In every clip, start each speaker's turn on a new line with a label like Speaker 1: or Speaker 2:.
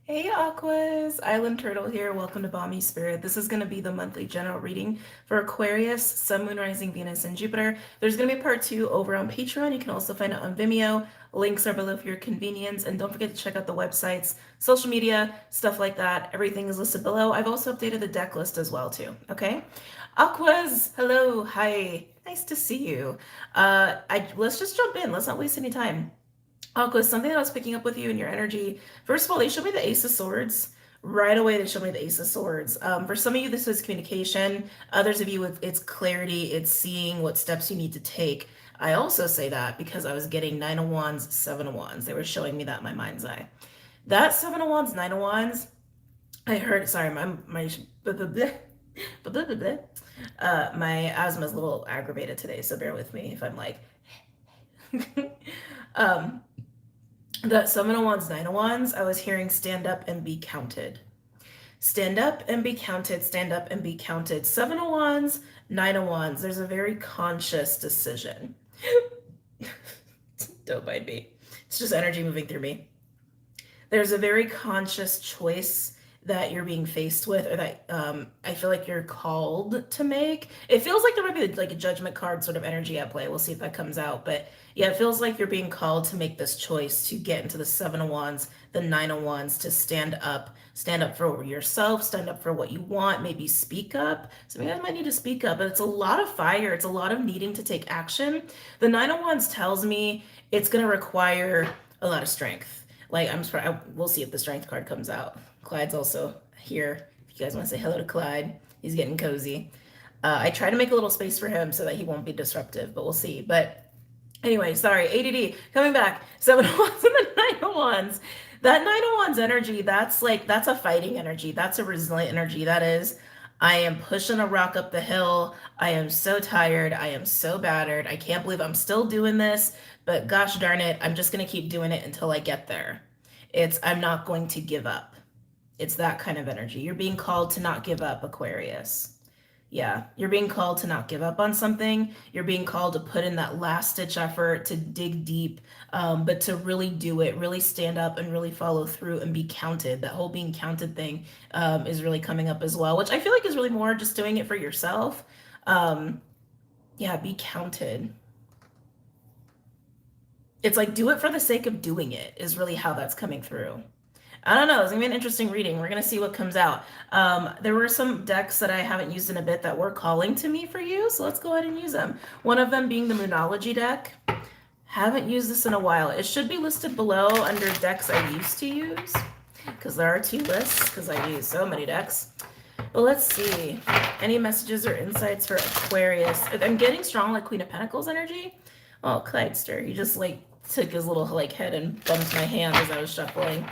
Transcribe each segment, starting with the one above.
Speaker 1: Hey Aquas, Island Turtle here. Welcome to BOMISpirit. This is going to be the monthly general reading for Aquarius, Sun, Moon, Rising, Venus, and Jupiter. There's going to be part 2 over on Patreon. You can also find it on Vimeo. Links are below for your convenience. And don't forget to check out the websites, social media, stuff like that. Everything is listed below. I've also updated the deck list as well too. Okay? Aquas, hello, hi. Nice to see you. Let's just jump in. Let's not waste any time. Aqua, something that I was picking up with you and your energy. First of all, they showed me the Ace of Swords. Right away, they showed me the Ace of Swords. For some of you, this is communication. Others of you, it's clarity. It's seeing what steps you need to take. I also say that because I was getting Nine of Wands, Seven of Wands. They were showing me that in my mind's eye. That Seven of Wands, Nine of Wands, I heard, sorry, my my asthma is a little aggravated today, so bear with me if I'm like, um, that Seven of Wands, Nine of Wands, I was hearing stand up and be counted. Stand up and be counted, stand up and be counted. Seven of Wands, Nine of Wands, there's a very conscious decision. Don't mind me. It's just energy moving through me. There's a very conscious choice that you're being faced with, or that I feel like you're called to make. It feels like there might be like a judgment card sort of energy at play. We'll see if that comes out. But yeah, it feels like you're being called to make this choice to get into the Seven of Wands, the Nine of Wands, to stand up for yourself, stand up for what you want, maybe speak up. Some of you guys might need to speak up, but it's a lot of fire. It's a lot of needing to take action. The Nine of Wands tells me it's going to require a lot of strength. Like, we'll see if the strength card comes out. Clyde's also here. If you guys want to say hello to Clyde, he's getting cozy. I try to make a little space for him so that he won't be disruptive, but we'll see. But anyway, sorry, ADD, coming back. Seven of Wands and the Nine of Wands. That Nine of Wands energy, that's a fighting energy. That's a resilient energy. That is, I am pushing a rock up the hill. I am so tired. I am so battered. I can't believe I'm still doing this, but gosh darn it, I'm just going to keep doing it until I get there. I'm not going to give up. It's that kind of energy. You're being called to not give up, Aquarius. Yeah, you're being called to not give up on something. You're being called to put in that last ditch effort, to dig deep, but to really do it, really stand up and really follow through and be counted. That whole being counted thing is really coming up as well, which I feel like is really more just doing it for yourself. Yeah, be counted. It's like do it for the sake of doing it is really how that's coming through. I don't know. It's gonna be an interesting reading. We're gonna see what comes out. There were some decks that I haven't used in a bit that were calling to me for you, so let's go ahead and use them. One of them being the Moonology deck. Haven't used this in a while. It should be listed below under decks I used to use, because there are 2 lists, because I use so many decks. But let's see. Any messages or insights for Aquarius? I'm getting strong like Queen of Pentacles energy. Oh, Clydester, he just like took his little like head and bumped my hand as I was shuffling.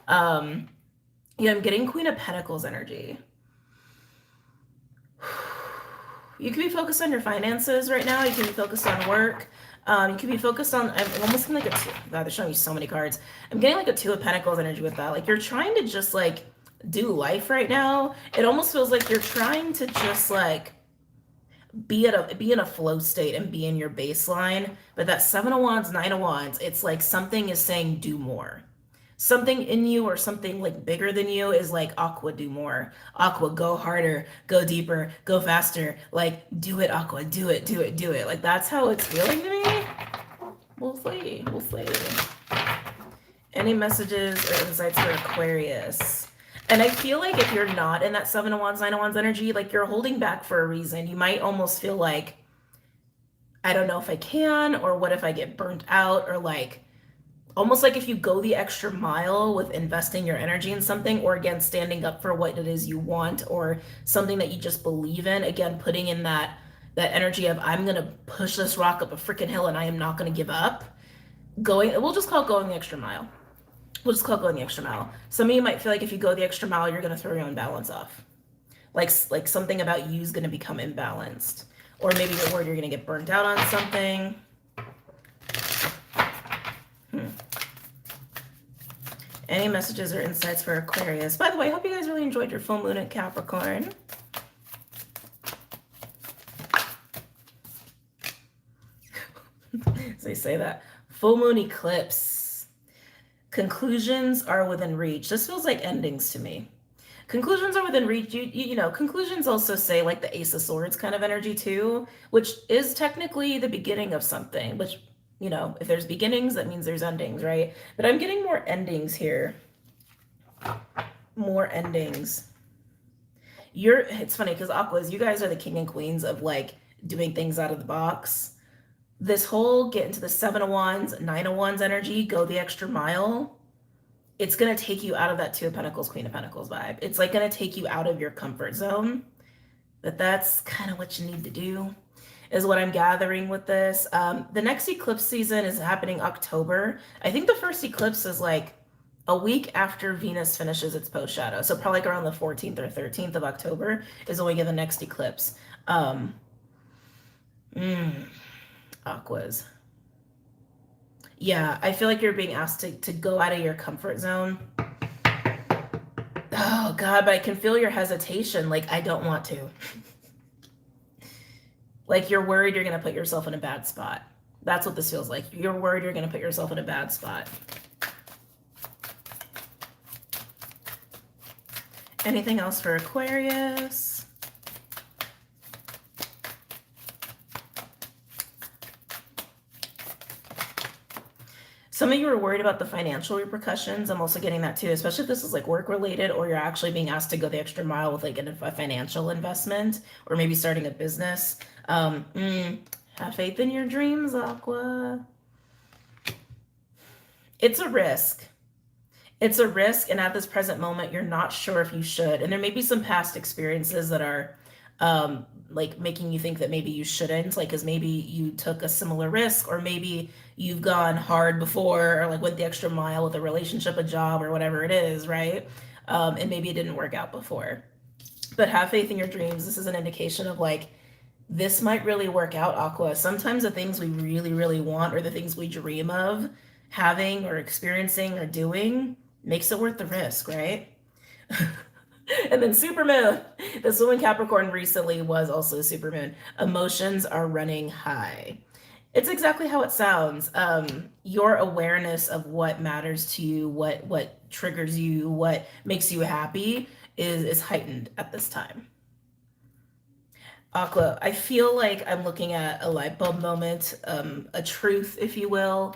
Speaker 1: Yeah, I'm getting Queen of Pentacles energy. You could be focused on your finances right now. You can be focused on work. You could be focused on, I'm almost getting like a 2. God, they're showing me so many cards. I'm getting like a 2 of Pentacles energy with that. Like you're trying to just like do life right now. It almost feels like you're trying to just like be in a flow state and be in your baseline. But that Seven of Wands, Nine of Wands, it's like something is saying do more. Something in you or something like bigger than you is like, Aqua, do more. Aqua, go harder, go deeper, go faster. Like, do it, Aqua, do it, do it, do it. Like, that's how it's feeling to me. We'll see. We'll see. Any messages or insights for Aquarius? And I feel like if you're not in that Seven of Wands, Nine of Wands energy, like you're holding back for a reason. You might almost feel like, I don't know if I can, or what if I get burnt out, or like, almost like if you go the extra mile with investing your energy in something, or again, standing up for what it is you want, or something that you just believe in, again, putting in that energy of, I'm going to push this rock up a freaking hill and I am not going to give up. We'll just call it going the extra mile. We'll just call it going the extra mile. Some of you might feel like if you go the extra mile, you're going to throw your own balance off. Like something about you is going to become imbalanced. Or maybe you're worried you're going to get burnt out on something. Any messages or insights for Aquarius? By the way, I hope you guys really enjoyed your full moon at Capricorn. So they say that. Full moon eclipse. Conclusions are within reach. This feels like endings to me. Conclusions are within reach. You know, conclusions also say like the Ace of Swords kind of energy too, which is technically the beginning of something, which, you know, if there's beginnings, that means there's endings, right? But I'm getting more endings here. More endings. It's funny because Aquas, you guys are the king and queens of like doing things out of the box. This whole get into the 7 of Wands, 9 of Wands energy, go the extra mile. It's going to take you out of that 2 of Pentacles, Queen of Pentacles vibe. It's like going to take you out of your comfort zone. But that's kind of what you need to do, is what I'm gathering with this. The next eclipse season is happening October. I think the first eclipse is like a week after Venus finishes its post shadow. So probably like around the 14th or 13th of October is when we get the next eclipse. Aquas. Yeah, I feel like you're being asked to go out of your comfort zone. Oh, God, but I can feel your hesitation. Like, I don't want to. Like, you're worried you're going to put yourself in a bad spot. That's what this feels like. You're worried you're going to put yourself in a bad spot. Anything else for Aquarius? Some of you are worried about the financial repercussions. I'm also getting that too, especially if this is like work related or you're actually being asked to go the extra mile with like a financial investment or maybe starting a business. Have faith in your dreams, Aqua. It's a risk. It's a risk, and at this present moment, you're not sure if you should. And there may be some past experiences that are like making you think that maybe you shouldn't, like because maybe you took a similar risk, or maybe you've gone hard before, or like went the extra mile with a relationship, a job, or whatever it is, right? And maybe it didn't work out before. But have faith in your dreams. This is an indication of like, this might really work out, Aqua. Sometimes the things we really, really want, or the things we dream of having or experiencing or doing, makes it worth the risk, right? And then supermoon. This one in Capricorn recently was also supermoon. Emotions are running high. It's exactly how it sounds. Your awareness of what matters to you, what triggers you, what makes you happy is heightened at this time. Aqua, I feel like I'm looking at a light bulb moment, a truth, if you will,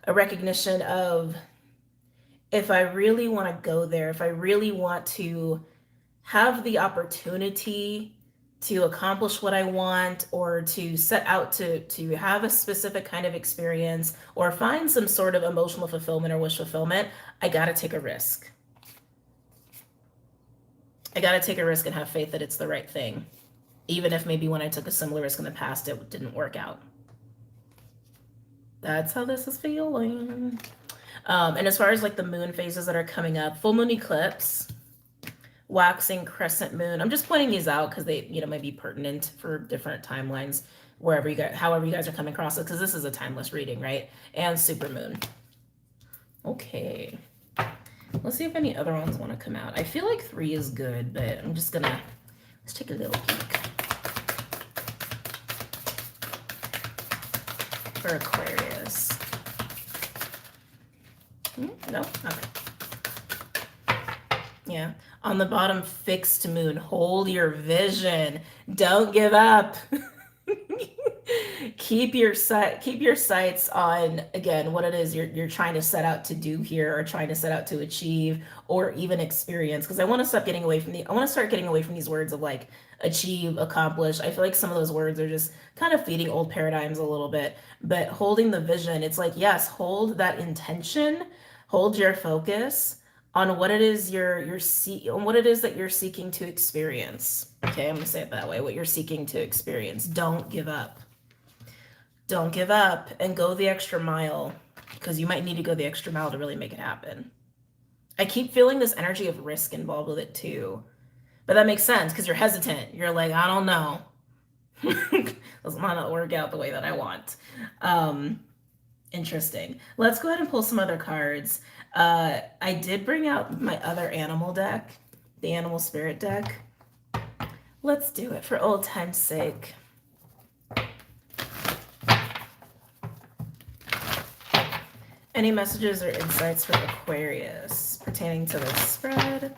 Speaker 1: a recognition of, if I really want to go there, if I really want to have the opportunity to accomplish what I want, or to set out to have a specific kind of experience, or find some sort of emotional fulfillment or wish fulfillment, I got to take a risk. I got to take a risk and have faith that it's the right thing. Even if maybe when I took a similar risk in the past, it didn't work out. That's how this is feeling. And as far as like the moon phases that are coming up, full moon eclipse, waxing, crescent moon. I'm just pointing these out because they, might be pertinent for different timelines, wherever you guys, however you guys are coming across it, because this is a timeless reading, right? And super moon. Okay. Let's see if any other ones want to come out. I feel like 3 is good, but I'm just gonna, let's take a little peek. For Aquarius. No? Okay. Yeah. On the bottom, fixed moon. Hold your vision. Don't give up. Keep your sights on, again, what it is you're trying to set out to do here, or trying to set out to achieve, or even experience. Because I want to start getting away from these words of like achieve, accomplish. I feel like some of those words are just kind of feeding old paradigms a little bit. But holding the vision, it's like, yes, hold that intention, hold your focus on what it is that you're seeking to experience. Okay, I'm gonna say it that way. What you're seeking to experience. Don't give up. Don't give up, and go the extra mile, because you might need to go the extra mile to really make it happen. I keep feeling this energy of risk involved with it too. But that makes sense because you're hesitant. You're like, I don't know. This might not work out the way that I want. Interesting. Let's go ahead and pull some other cards. I did bring out my other animal deck, the Animal Spirit deck. Let's do it for old time's sake. Any messages or insights for Aquarius pertaining to this spread?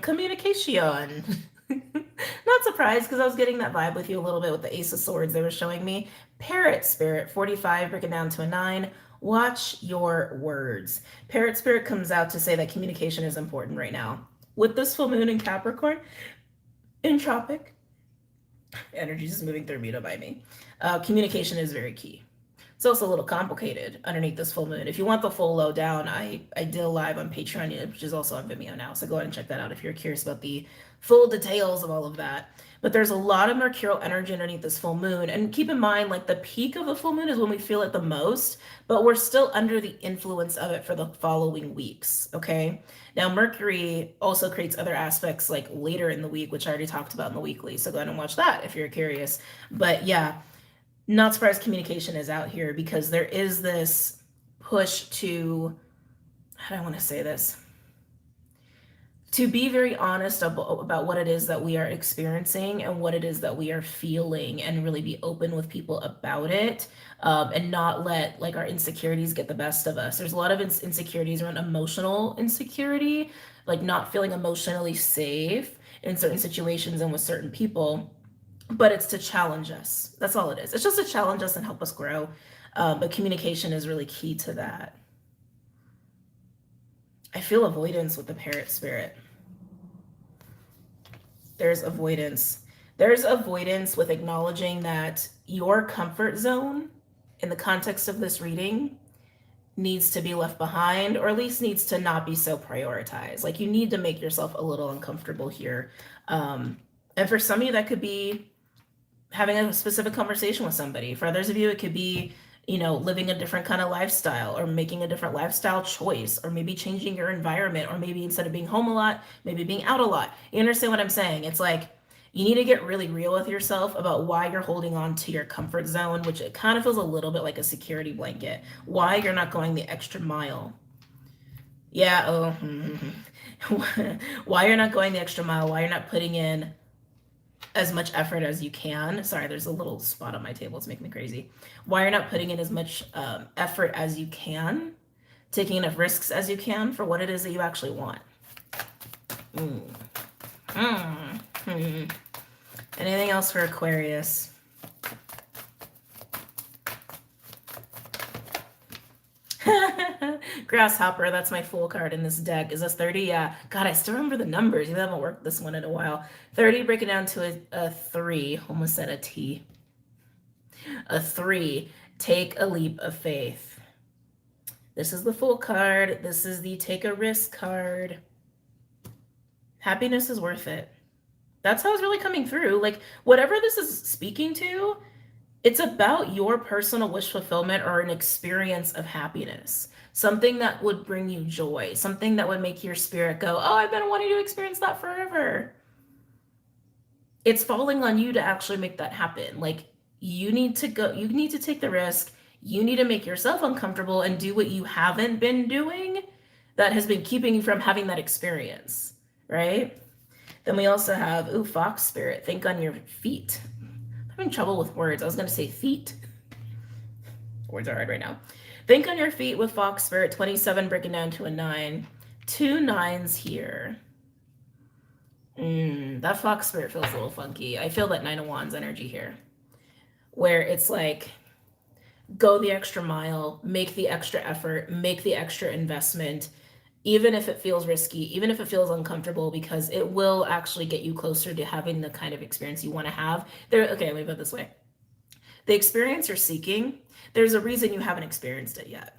Speaker 1: Communication. Not surprised because I was getting that vibe with you a little bit with the Ace of Swords they were showing me. Parrot Spirit, 45, break it down to a 9. Watch your words. Parrot Spirit comes out to say that communication is important right now. With this full moon in Capricorn, in Tropic, energy is moving through me, don't mind me. Communication is very key. It's also a little complicated underneath this full moon. If you want the full lowdown, I did a live on Patreon, which is also on Vimeo now. So go ahead and check that out if you're curious about the full details of all of that. But there's a lot of mercurial energy underneath this full moon. And keep in mind, like the peak of the full moon is when we feel it the most, but we're still under the influence of it for the following weeks, okay? Now, Mercury also creates other aspects like later in the week, which I already talked about in the weekly. So go ahead and watch that if you're curious. But yeah, not surprised communication is out here because there is this push to, how do I want to say this? To be very honest about what it is that we are experiencing and what it is that we are feeling, and really be open with people about it, and not let like our insecurities get the best of us. There's a lot of insecurities around emotional insecurity, like not feeling emotionally safe in certain situations and with certain people. But it's to challenge us. That's all it is. It's just to challenge us and help us grow. But communication is really key to that. I feel avoidance with the Parrot Spirit. There's avoidance. There's avoidance with acknowledging that your comfort zone in the context of this reading needs to be left behind, or at least needs to not be so prioritized. Like you need to make yourself a little uncomfortable here. And for some of you, that could be having a specific conversation with somebody. For others of you, it could be, living a different kind of lifestyle, or making a different lifestyle choice, or maybe changing your environment, or maybe instead of being home a lot, maybe being out a lot. You understand what I'm saying? It's like you need to get really real with yourself about why you're holding on to your comfort zone, which it kind of feels a little bit like a security blanket. Why you're not going the extra mile. Yeah, why you're not going the extra mile, why you're not putting in as much effort as you can. Sorry, there's a little spot on my table. It's making me crazy. Why you're not putting in as much effort as you can, taking enough risks as you can for what it is that you actually want. Anything else for Aquarius? Grasshopper, that's my full card in this deck. Is this 30? Yeah. God, I still remember the numbers. Even though I haven't worked this one in a while. 30, break it down to a 3. Almost said a T. A 3. Take a leap of faith. This is the full card. This is the take a risk card. Happiness is worth it. That's how it's really coming through. Like, whatever this is speaking to, it's about your personal wish fulfillment or an experience of happiness. Something that would bring you joy. Something that would make your spirit go, oh, I've been wanting to experience that forever. It's falling on you to actually make that happen. Like, you need to take the risk. You need to make yourself uncomfortable and do what you haven't been doing that has been keeping you from having that experience, right? Then we also have, Fox Spirit, think on your feet. I'm having trouble with words. I was going to say feet. Words are hard right now. Think on your feet with Fox Spirit, 27, breaking down to a 9. 2 9s here. That Fox Spirit feels a little funky. I feel that 9 of Wands energy here, where it's like, go the extra mile, make the extra effort, make the extra investment, even if it feels risky, even if it feels uncomfortable, because it will actually get you closer to having the kind of experience you want to have. Okay, let me put it this way. The experience you're seeking, there's a reason you haven't experienced it yet,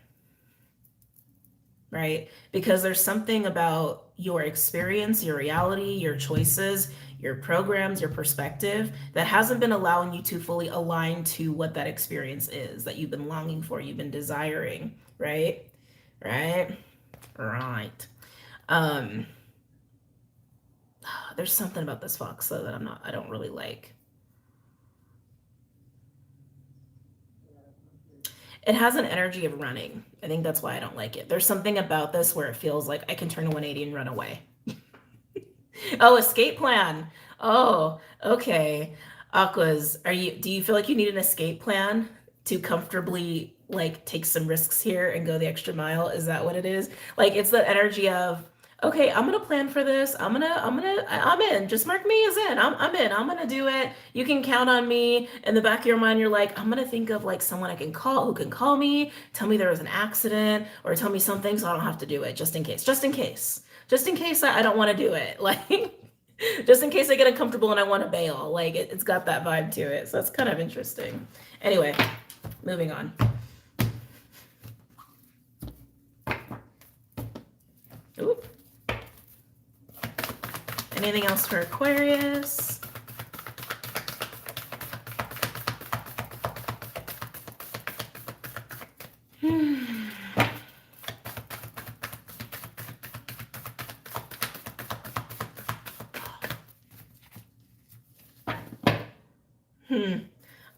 Speaker 1: right? Because there's something about your experience, your reality, your choices, your programs, your perspective that hasn't been allowing you to fully align to what that experience is that you've been longing for, you've been desiring, right? There's something about this fox though that I don't really like. It has an energy of running. I think that's why I don't like it. There's something about this where it feels like I can turn a 180 and run away. Oh, escape plan. Oh, okay. Aquas, do you feel like you need an escape plan to comfortably like take some risks here and go the extra mile? Is that what it is? Like it's the energy of, okay, I'm gonna plan for this. I'm in. Just mark me as in. I'm in. I'm gonna do it. You can count on me. In the back of your mind, you're like, I'm gonna think of like someone I can call who can call me, tell me there was an accident, or tell me something so I don't have to do it, just in case. Just in case. Just in case I don't want to do it. Like just in case I get uncomfortable and I want to bail. Like it's got that vibe to it. So that's kind of interesting. Anyway, moving on. Ooh. Anything else for Aquarius?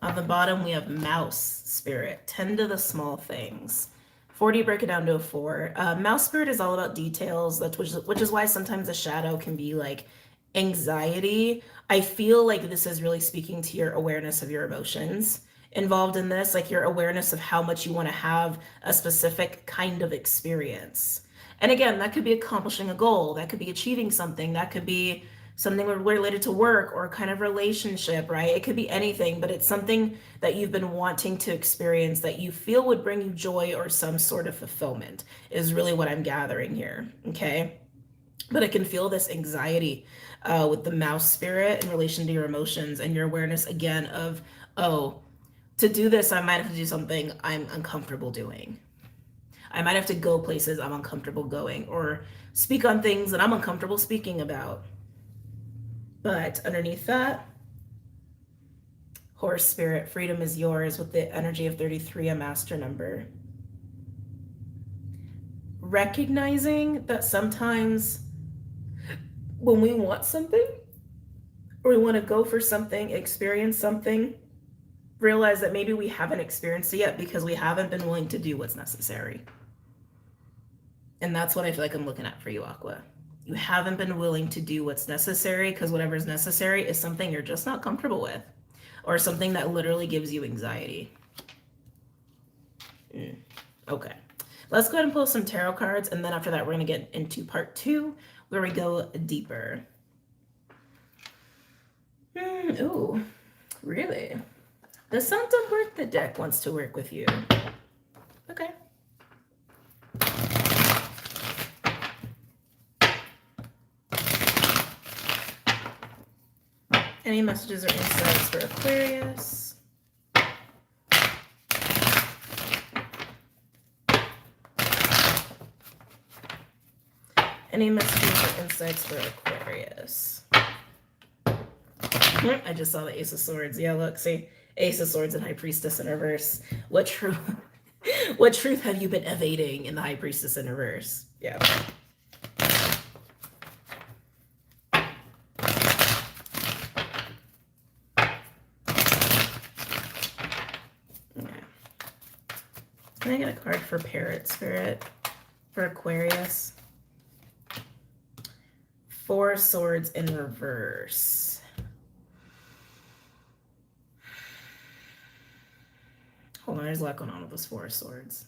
Speaker 1: On the bottom, we have mouse spirit. Tend to the small things. 40, break it down to a 4. Mouse spirit is all about details, which is why sometimes a shadow can be like anxiety. I feel like this is really speaking to your awareness of your emotions involved in this, like your awareness of how much you want to have a specific kind of experience. And again, that could be accomplishing a goal, that could be achieving something, that could be something related to work or kind of relationship, right? It could be anything, but it's something that you've been wanting to experience that you feel would bring you joy or some sort of fulfillment is really what I'm gathering here, okay? But I can feel this anxiety with the mouse spirit in relation to your emotions and your awareness again of, oh, to do this, I might have to do something I'm uncomfortable doing. I might have to go places I'm uncomfortable going or speak on things that I'm uncomfortable speaking about. But underneath that, horse spirit, freedom is yours with the energy of 33, a master number. Recognizing that sometimes when we want something or we want to go for something, experience something, realize that maybe we haven't experienced it yet because we haven't been willing to do what's necessary. And that's what I feel like I'm looking at for you, Aqua. You haven't been willing to do what's necessary because whatever is necessary is something you're just not comfortable with or something that literally gives you anxiety. Okay. Let's go ahead and pull some tarot cards, and then after that, we're going to get into part 2 where we go deeper. Ooh, really? The Santa Birthday deck wants to work with you. Okay. Any messages or insights for Aquarius? Any messages or insights for Aquarius? I just saw the Ace of Swords. Yeah, look, see, Ace of Swords and High Priestess in reverse. What truth have you been evading in the High Priestess in reverse? Yeah. Can I get a card for Parrot Spirit for Aquarius? 4 Swords in reverse. Hold on, there's a lot going on with those 4 Swords.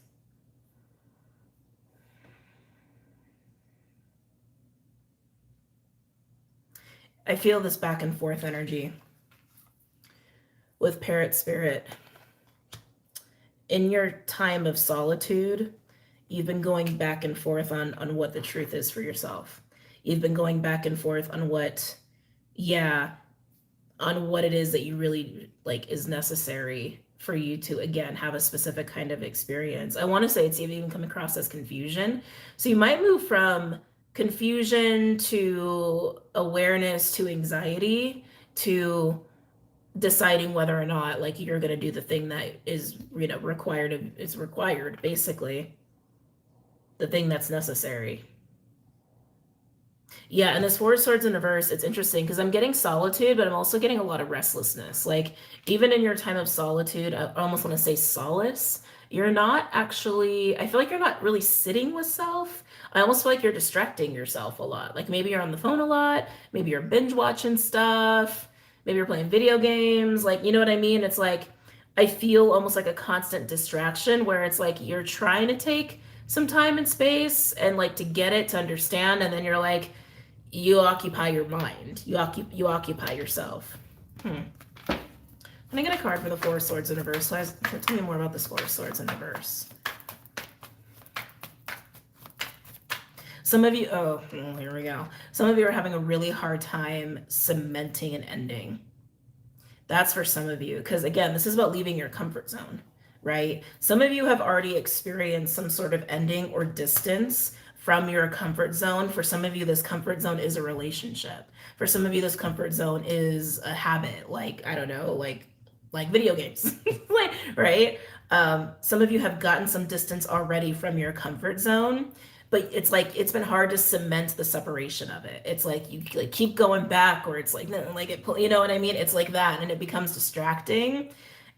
Speaker 1: I feel this back and forth energy with Parrot Spirit. In your time of solitude, you've been going back and forth on what the truth is for yourself. You've been going back and forth on what it is that you really like is necessary for you to, again, have a specific kind of experience. I want to say it's even come across as confusion. So you might move from confusion to awareness to anxiety to deciding whether or not like you're going to do the thing that is required, basically the thing that's necessary. Yeah, and this 4 Swords in reverse, it's interesting because I'm getting solitude, but I'm also getting a lot of restlessness. Like even in your time of solitude, I almost want to say solace, you're not actually, I feel like you're not really sitting with self. I almost feel like you're distracting yourself a lot. Like maybe you're on the phone a lot, maybe you're binge watching stuff, maybe you're playing video games. Like, you know what I mean? It's like, I feel almost like a constant distraction where it's like you're trying to take some time and space and like to get it to understand, and then you're like, you occupy your mind, you occupy yourself. Can I get a card for the Four of Swords in reverse? So tell me more about this Four of Swords in reverse. Some of you, here we go. Some of you are having a really hard time cementing an ending. That's for some of you, because again, this is about leaving your comfort zone, right? Some of you have already experienced some sort of ending or distance from your comfort zone. For some of you, this comfort zone is a relationship. For some of you, this comfort zone is a habit, like, I don't know, like video games, like, right? Some of you have gotten some distance already from your comfort zone, but it's like it's been hard to cement the separation of it. It's like you like keep going back, or it's like no, like it, you know what I mean? It's like that, and it becomes distracting,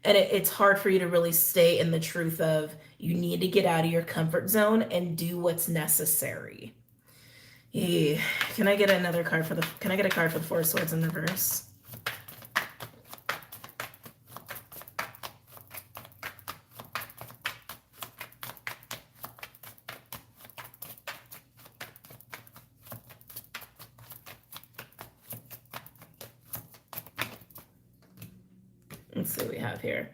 Speaker 1: and it's hard for you to really stay in the truth of you need to get out of your comfort zone and do what's necessary. Yeah. Can I get another card for the? Can I get a card for the Four of Swords in reverse? Let's see what we have here.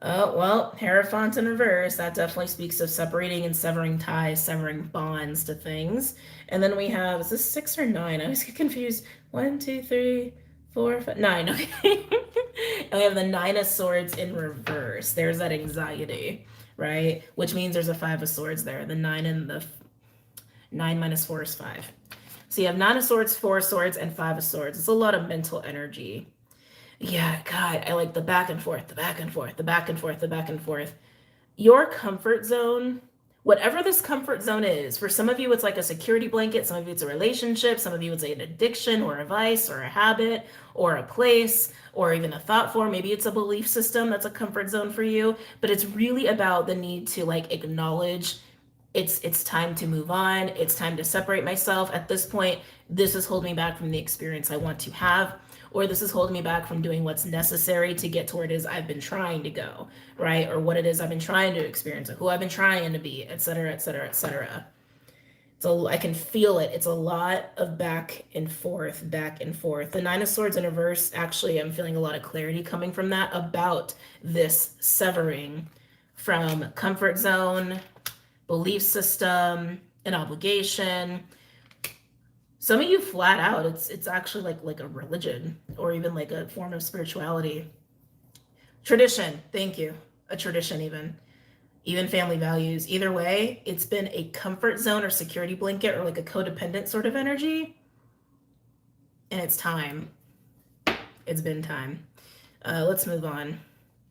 Speaker 1: Oh, well, Hierophant in reverse. That definitely speaks of separating and severing ties, severing bonds to things. And then we have, is this 6 or 9? I always get confused. 1, 2, 3, 4, 5, 9. Okay. And we have the 9 of Swords in reverse. There's that anxiety, right? Which means there's a 5 of Swords there. The 9 and the 9 minus 4 is 5. So you have 9 of Swords, 4 of Swords, and 5 of Swords. It's a lot of mental energy. Yeah, God, I like the back and forth, the back and forth, the back and forth, the back and forth. Your comfort zone, whatever this comfort zone is, for some of you, it's like a security blanket. Some of you, it's a relationship. Some of you, it's an addiction or a vice or a habit or a place or even a thought form. Maybe it's a belief system that's a comfort zone for you. But it's really about the need to like acknowledge it's time to move on. It's time to separate myself. At this point, this is holding me back from the experience I want to have, or this is holding me back from doing what's necessary to get to where it is I've been trying to go, right? Or what it is I've been trying to experience, or who I've been trying to be, et cetera, et cetera, et cetera. So I can feel it. It's a lot of back and forth, back and forth. The 9 of Swords in reverse, actually, I'm feeling a lot of clarity coming from that about this severing from comfort zone, belief system, an obligation. Some of you flat out, it's actually like a religion or even like a form of spirituality. Tradition, thank you. A tradition even family values. Either way, it's been a comfort zone or security blanket or like a codependent sort of energy. And it's time. It's been time. Let's move on.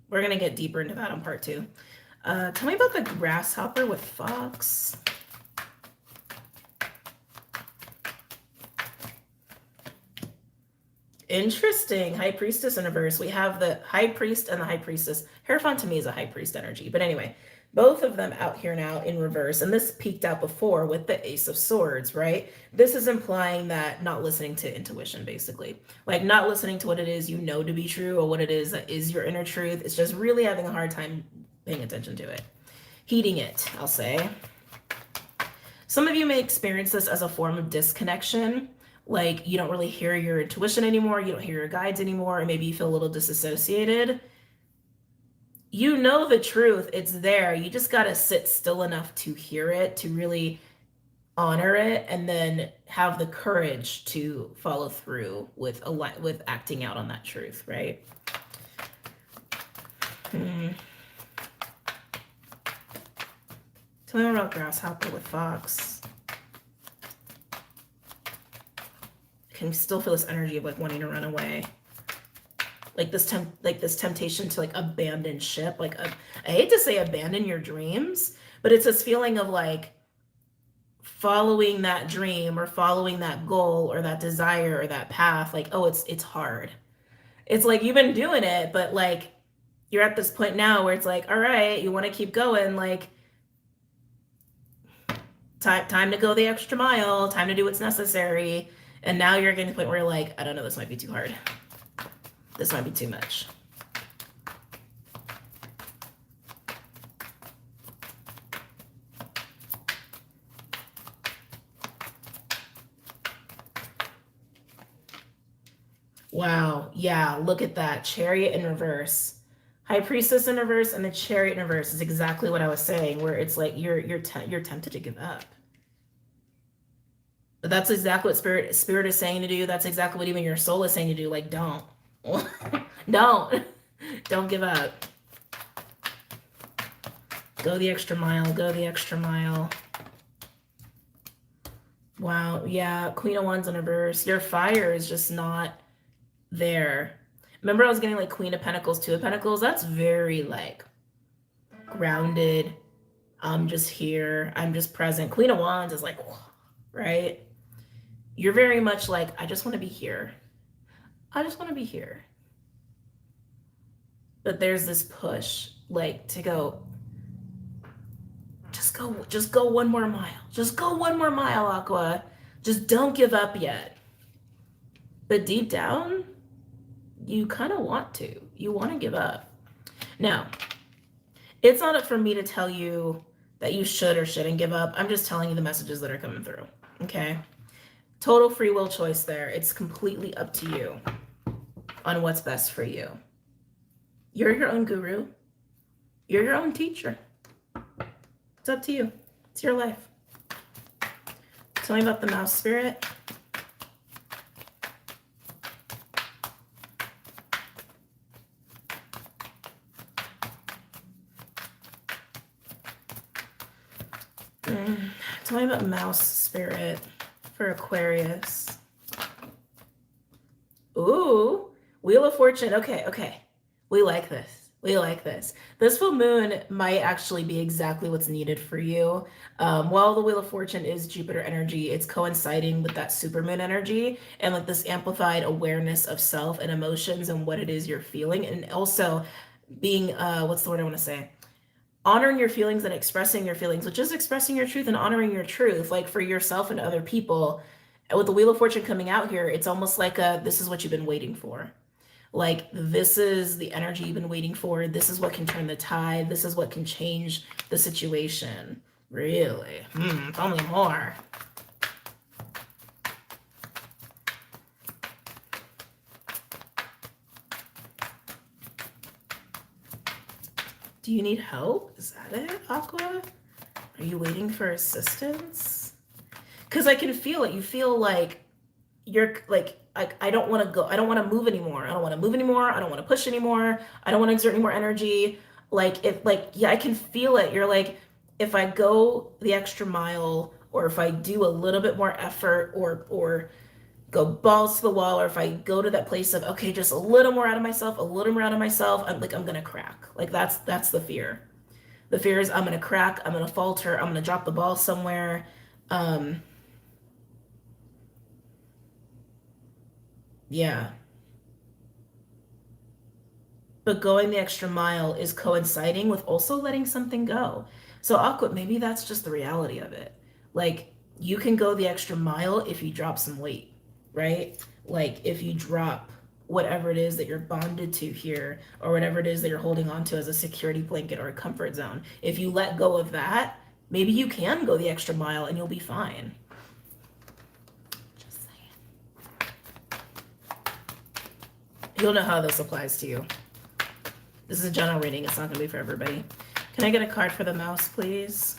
Speaker 1: We're going to get deeper into that on part 2. Tell me about the Grasshopper with Fox. Interesting. High Priestess in reverse. We have the High Priest and the High Priestess. Hierophant to me is a High Priest energy. But anyway, both of them out here now in reverse. And this peaked out before with the Ace of Swords, right? This is implying that not listening to intuition, basically. Like not listening to what it is you know to be true or what it is that is your inner truth. It's just really having a hard time paying attention to it. Heeding it, I'll say. Some of you may experience this as a form of disconnection. Like you don't really hear your intuition anymore. You don't hear your guides anymore. Or maybe you feel a little disassociated. You know the truth. It's there. You just got to sit still enough to hear it, to really honor it, and then have the courage to follow through with acting out on that truth, right? Tell me about Grasshopper with Fox. I can still feel this energy of like wanting to run away. Like this temptation to like abandon ship. Like I hate to say abandon your dreams, but it's this feeling of like following that dream or following that goal or that desire or that path. Like, oh, it's hard. It's like you've been doing it, but like you're at this point now where it's like, all right, you want to keep going, like time to go the extra mile, time to do what's necessary. And now you're getting to the point where you're like, I don't know, this might be too hard. This might be too much. Wow. Yeah, look at that. Chariot in reverse. High Priestess in reverse and the Chariot in reverse is exactly what I was saying, where it's like you're tempted to give up. But that's exactly what spirit is saying to do. That's exactly what even your soul is saying to do. Like, don't. Don't give up. Go the extra mile. Go the extra mile. Wow. Yeah. Queen of Wands in reverse. Your fire is just not there. Remember I was getting like Queen of Pentacles, Two of Pentacles? That's very like grounded. I'm just here. I'm just present. Queen of Wands is like, right? You're very much like, I just want to be here. I just want to be here. But there's this push like to go, just go one more mile. Just go one more mile, Aqua. Just don't give up yet. But deep down, you kind of want to. You want to give up. Now, it's not up for me to tell you that you should or shouldn't give up. I'm just telling you the messages that are coming through. Okay? Total free will choice there. It's completely up to you on what's best for you. You're your own guru. You're your own teacher. It's up to you. It's your life. Tell me about the mouse spirit. Tell me about mouse spirit for Aquarius. Ooh, Wheel of Fortune. Okay. We like this. We like this. This full moon might actually be exactly what's needed for you. While the Wheel of Fortune is Jupiter energy, it's coinciding with that supermoon energy and like this amplified awareness of self and emotions and what it is you're feeling. And also being, what's the word I want to say? Honoring your feelings and expressing your feelings, which is expressing your truth and honoring your truth, like for yourself and other people. And with the Wheel of Fortune coming out here, it's almost like this is what you've been waiting for. Like, this is the energy you've been waiting for. This is what can turn the tide. This is what can change the situation. Really? Tell me more. Do you need help? Is that it, Aqua? Are you waiting for assistance? Because I can feel it. You feel like you're like, I don't want to go. I don't want to move anymore. I don't want to move anymore. I don't want to push anymore. I don't want to exert any more energy. Like, yeah, I can feel it. You're like, if I go the extra mile, or if I do a little bit more effort, or go balls to the wall, or if I go to that place of, okay, just a little more out of myself, I'm gonna crack. Like, that's the fear. The fear is I'm gonna crack, I'm gonna falter, I'm gonna drop the ball somewhere. Yeah. But going the extra mile is coinciding with also letting something go. So Aqua, maybe that's just the reality of it. Like, you can go the extra mile if you drop some weight, right? Like, if you drop whatever it is that you're bonded to here, or whatever it is that you're holding on to as a security blanket or a comfort zone. If you let go of that, maybe you can go the extra mile and you'll be fine. Just saying. You'll know how this applies to you. This is a general reading. It's not going to be for everybody. Can I get a card for the mouse, please?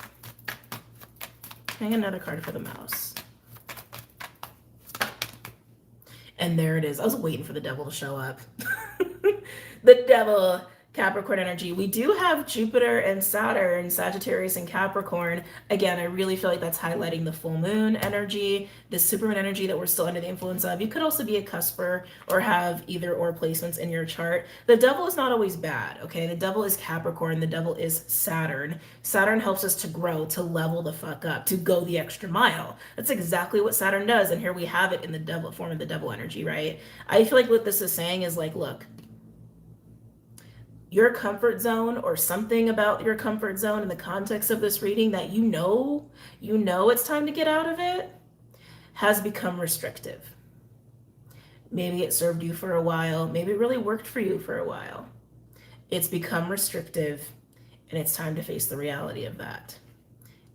Speaker 1: Can I get another card for the mouse? And there it is. I was waiting for the devil to show up. The devil, Capricorn energy. We do have Jupiter and Saturn, Sagittarius and Capricorn. Again, I really feel like that's highlighting the full moon energy, the supermoon energy that we're still under the influence of. You could also be a cusper or have either or placements in your chart. The devil is not always bad, okay? The devil is Capricorn. The devil is Saturn. Saturn helps us to grow, to level the fuck up, to go the extra mile. That's exactly what Saturn does. And here we have it in the devil form of the devil energy, right? I feel like what this is saying is like, look, your comfort zone or something about your comfort zone in the context of this reading that you know it's time to get out of it has become restrictive. Maybe it served you for a while. Maybe it really worked for you for a while. It's become restrictive, and it's time to face the reality of that.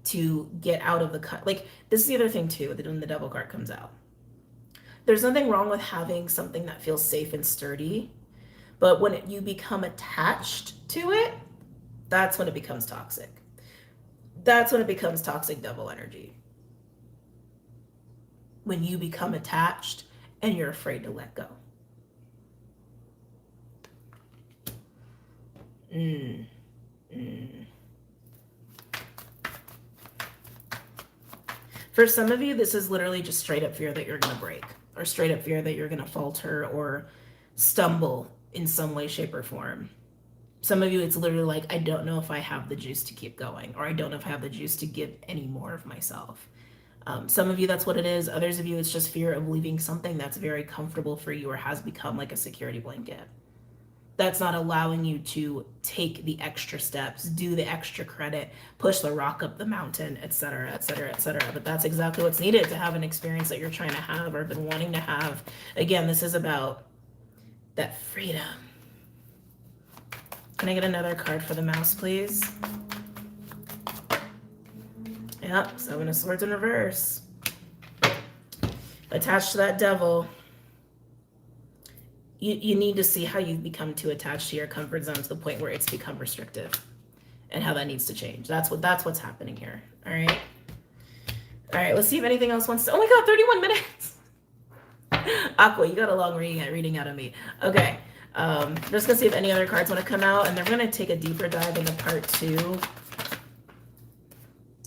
Speaker 1: To get out of the like, this is the other thing too, that when the Devil card comes out. There's nothing wrong with having something that feels safe and sturdy, but when you become attached to it, that's when it becomes toxic. That's when it becomes toxic devil energy. When you become attached and you're afraid to let go. For some of you, this is literally just straight up fear that you're going to break, or straight up fear that you're going to falter or stumble in some way, shape, or form. Some of you, it's literally like, I don't know if I have the juice to keep going, or I don't know if I have the juice to give any more of myself. Some of you, that's what it is. Others of you, it's just fear of leaving something that's very comfortable for you or has become like a security blanket. That's not allowing you to take the extra steps, do the extra credit, push the rock up the mountain, etc., etc., etc. But that's exactly what's needed to have an experience that you're trying to have or been wanting to have. Again, this is about that freedom. Can I get another card for the mouse, please? Yep, Seven of Swords in reverse. Attached to that devil. You need to see how you've become too attached to your comfort zone to the point where it's become restrictive, and how that needs to change. That's what's happening here. All right. All right, let's see if anything else wants to. Oh my God, 31 minutes. Aqua, you got a long reading out of me. Okay. Just gonna see if any other cards want to come out, and they're gonna take a deeper dive into part 2.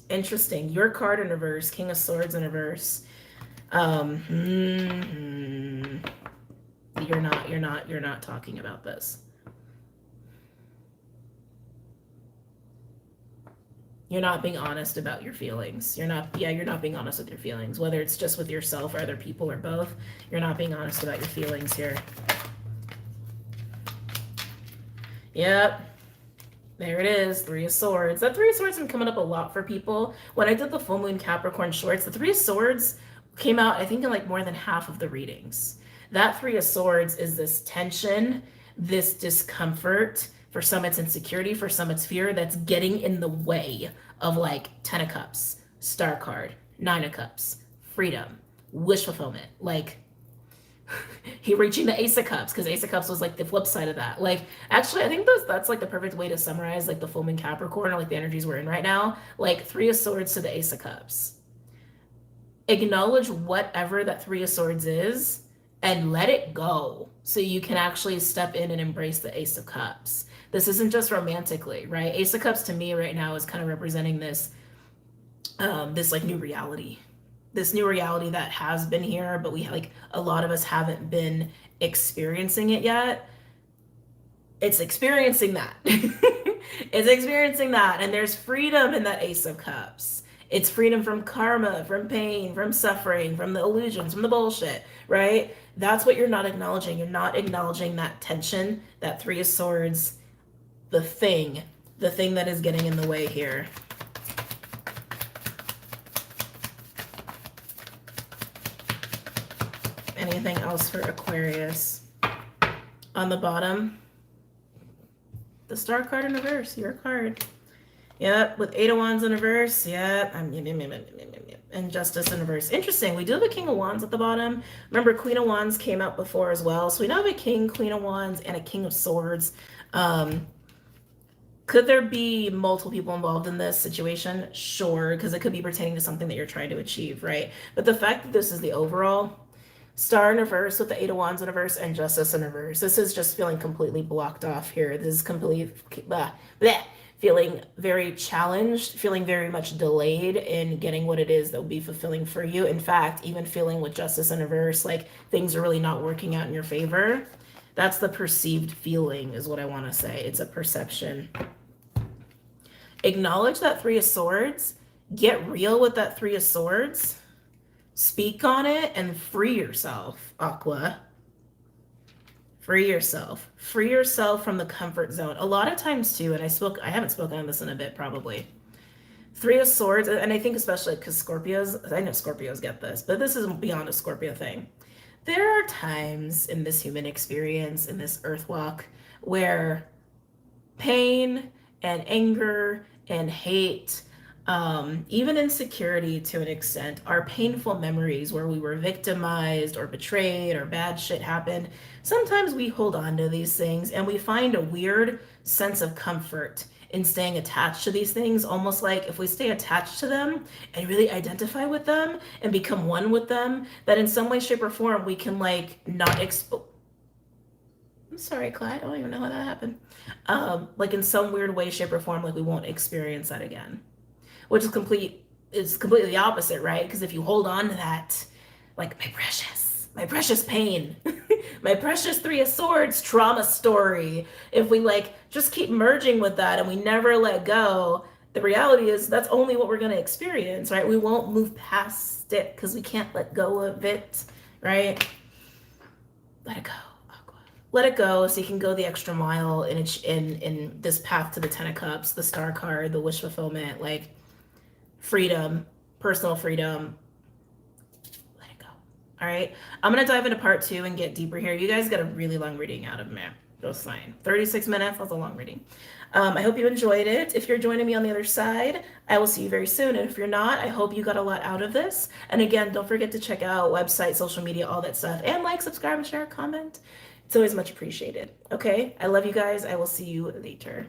Speaker 1: Interesting. Your card in reverse, King of Swords in reverse. You're not talking about this. You're not being honest about your feelings. You're not being honest with your feelings, whether it's just with yourself or other people or both. You're not being honest about your feelings here. Yep. There it is, Three of Swords. That Three of Swords has been coming up a lot for people. When I did the full moon Capricorn shorts, the Three of Swords came out, I think, in like more than half of the readings. That Three of Swords is this tension, this discomfort. For some, it's insecurity. For some, it's fear that's getting in the way of like 10 of Cups, Star card, 9 of Cups, freedom, wish fulfillment. Like, he reaching the Ace of Cups, because Ace of Cups was like the flip side of that. Like, actually, I think that's like the perfect way to summarize like the full moon Capricorn, or like the energies we're in right now. Like, Three of Swords to the Ace of Cups. Acknowledge whatever that Three of Swords is and let it go, so you can actually step in and embrace the Ace of Cups. This isn't just romantically, right? Ace of Cups to me right now is kind of representing this this like new reality. This new reality that has been here, but we like a lot of us haven't been experiencing it yet. It's experiencing that. It's experiencing that. And there's freedom in that Ace of Cups. It's freedom from karma, from pain, from suffering, from the illusions, from the bullshit, right? That's what you're not acknowledging. You're not acknowledging that tension, that Three of Swords, the thing that is getting in the way here. Anything else for Aquarius? On the bottom, the Star card in reverse, your card. Yep, with 8 of Wands in reverse. Yep, and Justice in reverse. Interesting, we do have a King of Wands at the bottom. Remember, Queen of Wands came out before as well. So we now have a King, Queen of Wands, and a King of Swords. Could there be multiple people involved in this situation? Sure, because it could be pertaining to something that you're trying to achieve, right? But the fact that this is the overall Star in reverse with the 8 of Wands in reverse and Justice in reverse. This is just feeling completely blocked off here. This is completely feeling very challenged, feeling very much delayed in getting what it is that will be fulfilling for you. In fact, even feeling with Justice in reverse, like things are really not working out in your favor. That's the perceived feeling, is what I want to say. It's a perception. Acknowledge that Three of Swords. Get real with that Three of Swords. Speak on it and free yourself, Aqua. Free yourself. Free yourself from the comfort zone. A lot of times too, and I haven't spoken on this in a bit probably. Three of Swords, and I think especially because Scorpios, I know Scorpios get this, but this is beyond a Scorpio thing. There are times in this human experience, in this earth walk, where pain and anger and hate, even insecurity to an extent, are painful memories where we were victimized or betrayed or bad shit happened. Sometimes we hold on to these things and we find a weird sense of comfort in staying attached to these things, almost like if we stay attached to them and really identify with them and become one with them, that in some way, shape, or form we can like not expose. I'm sorry, Clyde. I don't even know how that happened. Like in some weird way, shape, or form, like we won't experience that again, which is completely the opposite, right? Because if you hold on to that, like my precious pain, my precious Three of Swords trauma story, if we like just keep merging with that and we never let go, the reality is that's only what we're going to experience, right? We won't move past it because we can't let go of it, right? Let it go. Let it go so you can go the extra mile in this path to the Ten of Cups, the Star card, the wish fulfillment, like freedom, personal freedom. Let it go. All right. I'm going to dive into part 2 and get deeper here. You guys got a really long reading out of me. Just fine. 36 minutes. That's a long reading. I hope you enjoyed it. If you're joining me on the other side, I will see you very soon. And if you're not, I hope you got a lot out of this. And again, don't forget to check out website, social media, all that stuff. And like, subscribe, and share, comment. It's always much appreciated. Okay? I love you guys. I will see you later.